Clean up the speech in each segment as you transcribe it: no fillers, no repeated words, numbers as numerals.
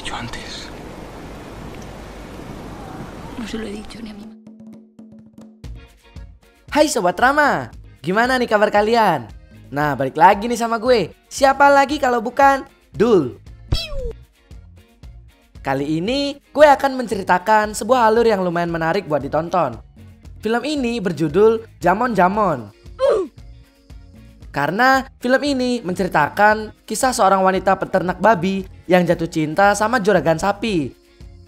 dicho antes. No se lo he dicho ni a mi mamá. Hai Sobat Rama, gimana nih kabar kalian? Nah, balik lagi nih sama gue. Siapa lagi kalau bukan Dul. Kali ini gue akan menceritakan sebuah alur yang lumayan menarik buat ditonton. Film ini berjudul Jamon Jamon. Karena film ini menceritakan kisah seorang wanita peternak babi yang jatuh cinta sama juragan sapi.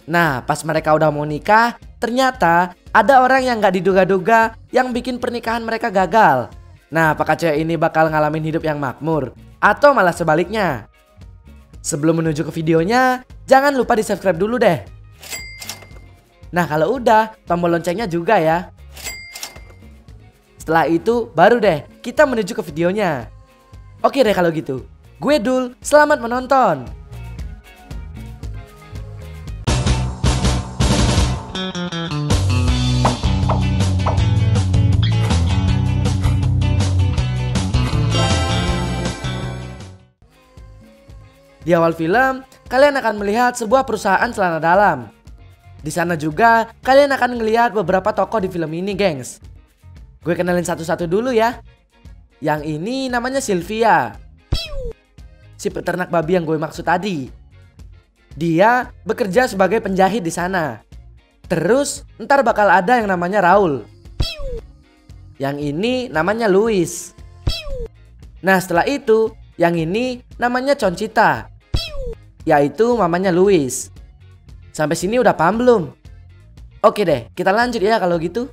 Nah, pas mereka udah mau nikah, ternyata ada orang yang gak diduga-duga yang bikin pernikahan mereka gagal. Nah, apakah cewek ini bakal ngalamin hidup yang makmur? Atau malah sebaliknya? Sebelum menuju ke videonya, jangan lupa di subscribe dulu deh. Nah, kalau udah, tombol loncengnya juga ya. Setelah itu, baru deh kita menuju ke videonya. Oke deh kalau gitu. Gue Dul, selamat menonton. Di awal film, kalian akan melihat sebuah perusahaan celana dalam. Di sana juga, kalian akan melihat beberapa tokoh di film ini, gengs. Gue kenalin satu-satu dulu ya. Yang ini namanya Sylvia, si peternak babi yang gue maksud tadi. Dia bekerja sebagai penjahit di sana. Terus, ntar bakal ada yang namanya Raul. Yang ini namanya Luis. Nah, setelah itu, yang ini namanya Conchita, yaitu mamanya Luis. Sampai sini udah paham belum? Oke deh, kita lanjut ya kalau gitu.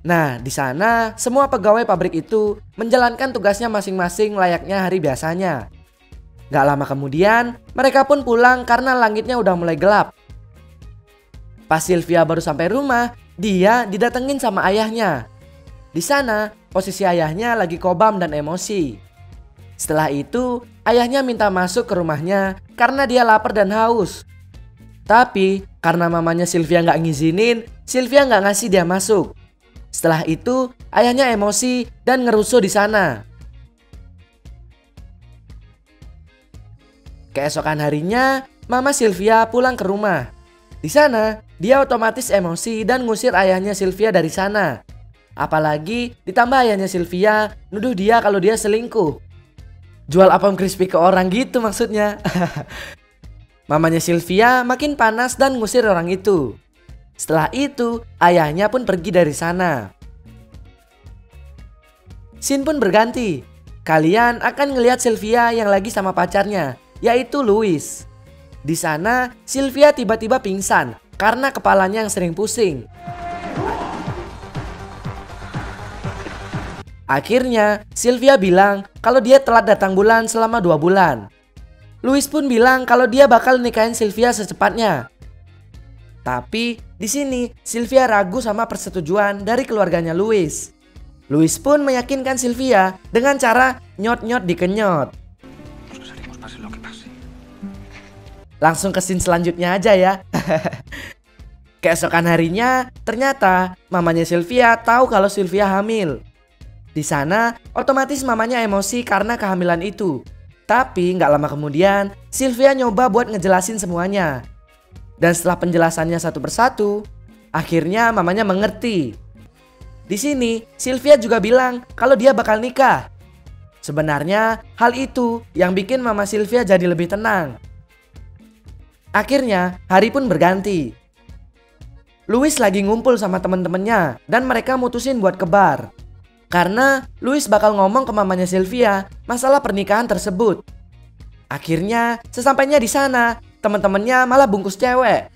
Nah, di sana semua pegawai pabrik itu menjalankan tugasnya masing-masing layaknya hari biasanya. Gak lama kemudian, mereka pun pulang karena langitnya udah mulai gelap. Pas Sylvia baru sampai rumah, dia didatengin sama ayahnya. Di sana, posisi ayahnya lagi kobam dan emosi. Setelah itu, ayahnya minta masuk ke rumahnya karena dia lapar dan haus. Tapi karena mamanya Sylvia nggak ngizinin, Sylvia nggak ngasih dia masuk. Setelah itu, ayahnya emosi dan ngerusuh di sana. Keesokan harinya, mama Sylvia pulang ke rumah. Di sana, dia otomatis emosi dan ngusir ayahnya Sylvia dari sana. Apalagi ditambah ayahnya Sylvia nuduh dia kalau dia selingkuh. Jual apam crispy ke orang gitu maksudnya. Mamanya Sylvia makin panas dan ngusir orang itu. Setelah itu, ayahnya pun pergi dari sana. Scene pun berganti. Kalian akan ngelihat Sylvia yang lagi sama pacarnya, yaitu Luis. Di sana, Sylvia tiba-tiba pingsan karena kepalanya yang sering pusing. Akhirnya, Sylvia bilang kalau dia telat datang bulan selama 2 bulan. Luis pun bilang kalau dia bakal nikahin Sylvia secepatnya. Tapi di sini Sylvia ragu sama persetujuan dari keluarganya Luis. Luis pun meyakinkan Sylvia dengan cara nyot-nyot dikenyot. Langsung ke scene selanjutnya aja ya. Keesokan harinya, ternyata mamanya Sylvia tahu kalau Sylvia hamil. Di sana, otomatis mamanya emosi karena kehamilan itu. Tapi nggak lama kemudian, Sylvia nyoba buat ngejelasin semuanya. Dan setelah penjelasannya satu persatu, akhirnya mamanya mengerti. Di sini, Sylvia juga bilang kalau dia bakal nikah. Sebenarnya, hal itu yang bikin mama Sylvia jadi lebih tenang. Akhirnya, hari pun berganti. Luis lagi ngumpul sama temen-temennya dan mereka mutusin buat ke bar. Karena Luis bakal ngomong ke mamanya Sylvia masalah pernikahan tersebut. Akhirnya sesampainya di sana, teman-temannya malah bungkus cewek.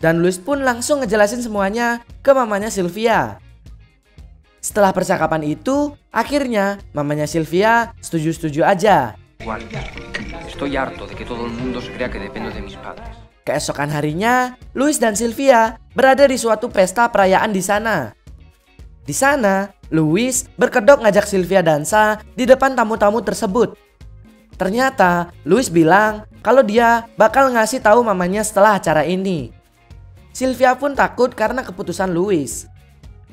Dan Luis pun langsung ngejelasin semuanya ke mamanya Sylvia. Setelah percakapan itu, akhirnya mamanya Sylvia setuju-setuju aja. Estoy harto de que todo el mundo se crea que dependo de mis padres. Keesokan harinya, Luis dan Sylvia berada di suatu pesta perayaan di sana. Di sana, Luis berkedok ngajak Sylvia dansa di depan tamu-tamu tersebut. Ternyata, Luis bilang kalau dia bakal ngasih tahu mamanya setelah acara ini. Sylvia pun takut karena keputusan Luis.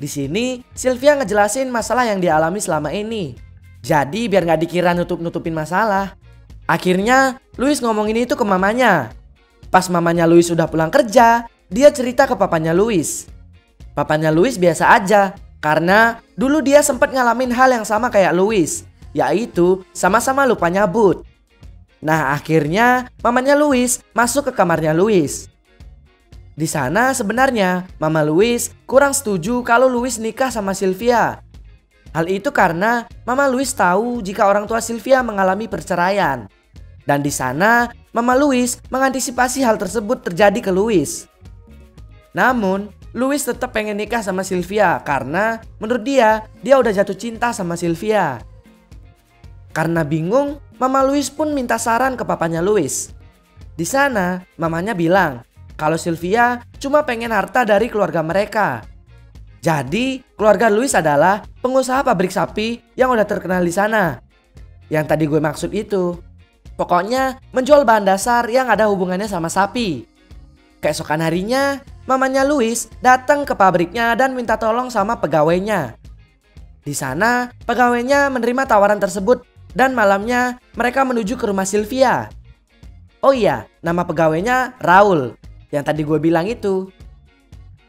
Di sini, Sylvia ngejelasin masalah yang dialami selama ini. Jadi biar nggak dikira nutup-nutupin masalah. Akhirnya, Luis ngomongin itu ke mamanya. Pas mamanya Louis sudah pulang kerja, dia cerita ke papanya Louis. Papanya Louis biasa aja, karena dulu dia sempat ngalamin hal yang sama kayak Louis, yaitu sama-sama lupa nyabut. Nah akhirnya mamanya Louis masuk ke kamarnya Louis. Di sana sebenarnya Mama Louis kurang setuju kalau Louis nikah sama Sylvia. Hal itu karena Mama Louis tahu jika orang tua Sylvia mengalami perceraian. Dan di sana Mama Louis mengantisipasi hal tersebut terjadi ke Louis. Namun Louis tetap pengen nikah sama Sylvia karena menurut dia udah jatuh cinta sama Sylvia. Karena bingung, Mama Louis pun minta saran ke papanya Louis. Di sana mamanya bilang kalau Sylvia cuma pengen harta dari keluarga mereka. Jadi keluarga Louis adalah pengusaha pabrik sapi yang udah terkenal di sana. Yang tadi gue maksud itu. Pokoknya menjual bahan dasar yang ada hubungannya sama sapi. Keesokan harinya mamanya Louis datang ke pabriknya dan minta tolong sama pegawainya. Di sana pegawainya menerima tawaran tersebut dan malamnya mereka menuju ke rumah Sylvia. Oh iya, nama pegawainya Raul yang tadi gue bilang itu.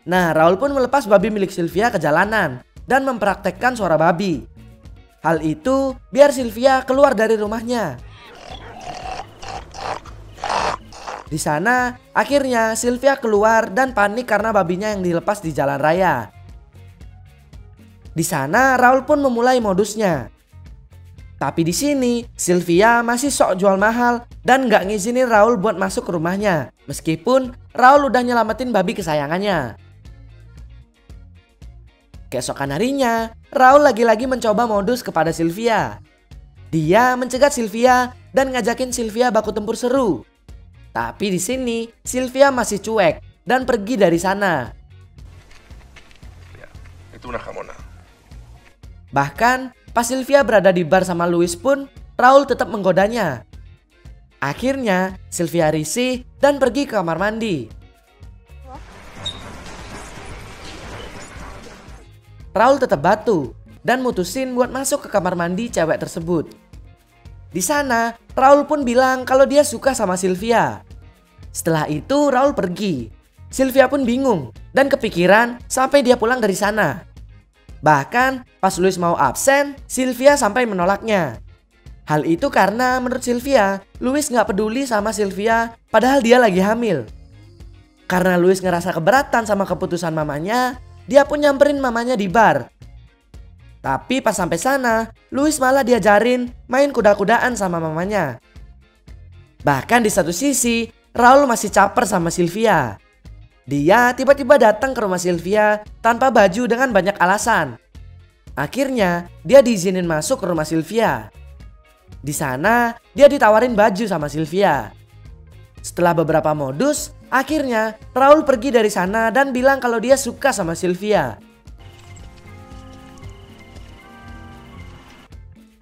Nah Raul pun melepas babi milik Sylvia ke jalanan dan mempraktekkan suara babi. Hal itu biar Sylvia keluar dari rumahnya. Di sana akhirnya Sylvia keluar dan panik karena babinya yang dilepas di jalan raya. Di sana Raul pun memulai modusnya. Tapi di sini Sylvia masih sok jual mahal dan gak ngizinin Raul buat masuk ke rumahnya. Meskipun Raul udah nyelamatin babi kesayangannya. Keesokan harinya Raul lagi-lagi mencoba modus kepada Sylvia. Dia mencegat Sylvia dan ngajakin Sylvia baku tempur seru. Tapi di sini Sylvia masih cuek dan pergi dari sana. Ya, itu una jamona. Bahkan pas Sylvia berada di bar sama Louis pun Raul tetap menggodanya. Akhirnya Sylvia risih dan pergi ke kamar mandi. Raul tetap batu dan mutusin buat masuk ke kamar mandi cewek tersebut. Di sana Raul pun bilang kalau dia suka sama Sylvia. Setelah itu Raul pergi. Sylvia pun bingung dan kepikiran sampai dia pulang dari sana. Bahkan pas Louis mau absen, Sylvia sampai menolaknya. Hal itu karena menurut Sylvia, Louis gak peduli sama Sylvia padahal dia lagi hamil. Karena Louis ngerasa keberatan sama keputusan mamanya, dia pun nyamperin mamanya di bar. Tapi pas sampai sana, Louis malah diajarin main kuda-kudaan sama mamanya. Bahkan di satu sisi, Raul masih caper sama Sylvia. Dia tiba-tiba datang ke rumah Sylvia tanpa baju dengan banyak alasan. Akhirnya dia diizinin masuk ke rumah Sylvia. Di sana dia ditawarin baju sama Sylvia. Setelah beberapa modus, akhirnya Raul pergi dari sana dan bilang kalau dia suka sama Sylvia.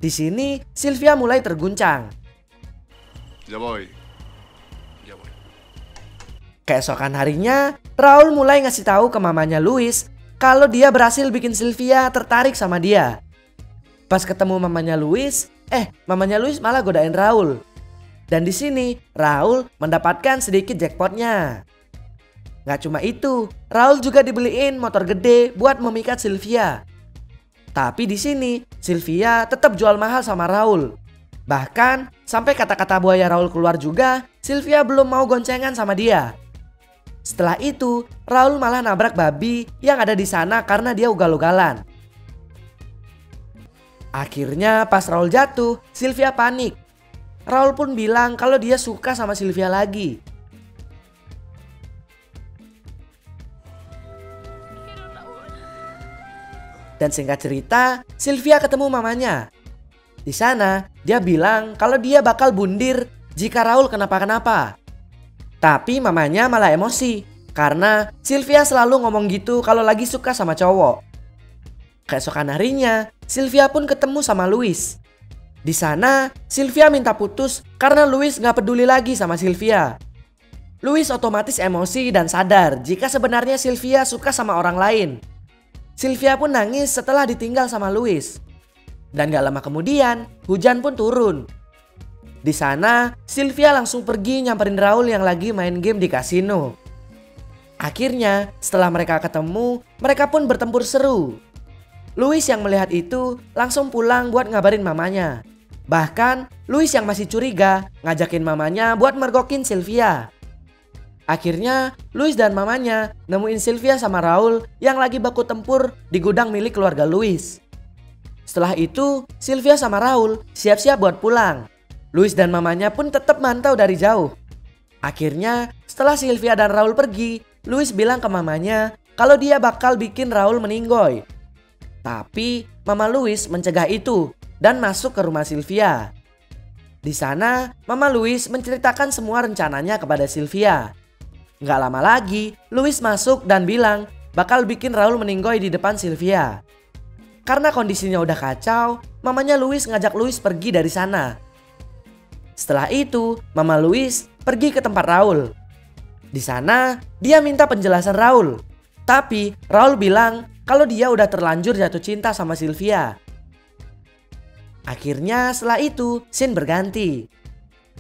Di sini Sylvia mulai terguncang. Ya voy. Keesokan harinya, Raul mulai ngasih tahu ke mamanya Louis kalau dia berhasil bikin Sylvia tertarik sama dia. Pas ketemu mamanya Louis malah godain Raul. Dan di sini Raul mendapatkan sedikit jackpotnya. Gak cuma itu, Raul juga dibeliin motor gede buat memikat Sylvia. Tapi di sini Sylvia tetap jual mahal sama Raul. Bahkan sampai kata-kata buaya Raul keluar juga, Sylvia belum mau goncengan sama dia. Setelah itu, Raul malah nabrak babi yang ada di sana karena dia ugal-ugalan. Akhirnya pas Raul jatuh, Sylvia panik. Raul pun bilang kalau dia suka sama Sylvia lagi. Dan singkat cerita, Sylvia ketemu mamanya. Di sana, dia bilang kalau dia bakal bundir jika Raul kenapa-kenapa. Tapi mamanya malah emosi karena Sylvia selalu ngomong gitu kalau lagi suka sama cowok. Keesokan harinya, Sylvia pun ketemu sama Louis. Di sana, Sylvia minta putus karena Louis gak peduli lagi sama Sylvia. Louis otomatis emosi dan sadar jika sebenarnya Sylvia suka sama orang lain. Sylvia pun nangis setelah ditinggal sama Louis. Dan gak lama kemudian, hujan pun turun. Di sana, Sylvia langsung pergi nyamperin Raul yang lagi main game di kasino. Akhirnya, setelah mereka ketemu, mereka pun bertempur seru. Louis yang melihat itu langsung pulang buat ngabarin mamanya. Bahkan, Louis yang masih curiga ngajakin mamanya buat mergokin Sylvia. Akhirnya, Louis dan mamanya nemuin Sylvia sama Raul yang lagi baku tempur di gudang milik keluarga Louis. Setelah itu, Sylvia sama Raul siap-siap buat pulang. Louis dan mamanya pun tetap mantau dari jauh. Akhirnya, setelah Sylvia dan Raul pergi, Louis bilang ke mamanya kalau dia bakal bikin Raul meninggoy. Tapi, Mama Louis mencegah itu dan masuk ke rumah Sylvia. Di sana, Mama Louis menceritakan semua rencananya kepada Sylvia. Nggak lama lagi, Louis masuk dan bilang bakal bikin Raul meninggoy di depan Sylvia. Karena kondisinya udah kacau, mamanya Louis ngajak Louis pergi dari sana. Setelah itu, Mama Louis pergi ke tempat Raul. Di sana, dia minta penjelasan Raul. Tapi, Raul bilang kalau dia udah terlanjur jatuh cinta sama Sylvia. Akhirnya, setelah itu, scene berganti.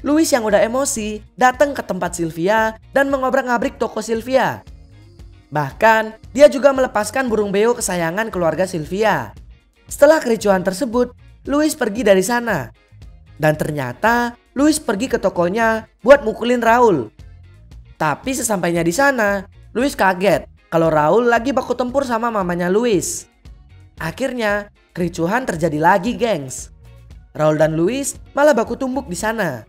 Louis yang udah emosi datang ke tempat Sylvia dan mengobrak-ngabrik toko Sylvia. Bahkan, dia juga melepaskan burung beo kesayangan keluarga Sylvia. Setelah kericuhan tersebut, Louis pergi dari sana. Dan ternyata, Louis pergi ke tokonya buat mukulin Raul. Tapi sesampainya di sana, Louis kaget kalau Raul lagi baku tempur sama mamanya Louis. Akhirnya, kericuhan terjadi lagi, gengs. Raul dan Louis malah baku tumbuk di sana.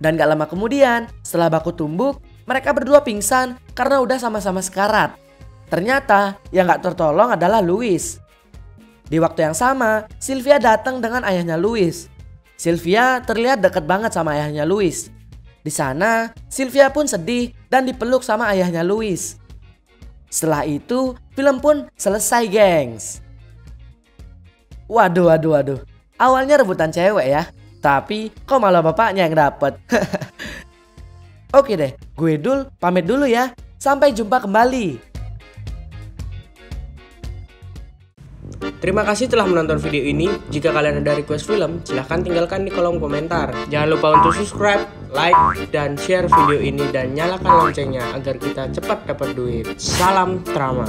Dan gak lama kemudian, setelah baku tumbuk, mereka berdua pingsan karena udah sama-sama sekarat. Ternyata yang gak tertolong adalah Louis. Di waktu yang sama, Sylvia datang dengan ayahnya Louis. Sylvia terlihat dekat banget sama ayahnya Louis. Di sana, Sylvia pun sedih dan dipeluk sama ayahnya Louis. Setelah itu, film pun selesai, gengs. Waduh. Awalnya rebutan cewek ya. Tapi kok malah bapaknya yang dapet. Oke deh, gue Dul pamit dulu ya. Sampai jumpa kembali. Terima kasih telah menonton video ini. Jika kalian ada request film, silahkan tinggalkan di kolom komentar. Jangan lupa untuk subscribe, like, dan share video ini dan nyalakan loncengnya agar kita cepat dapat duit. Salam drama.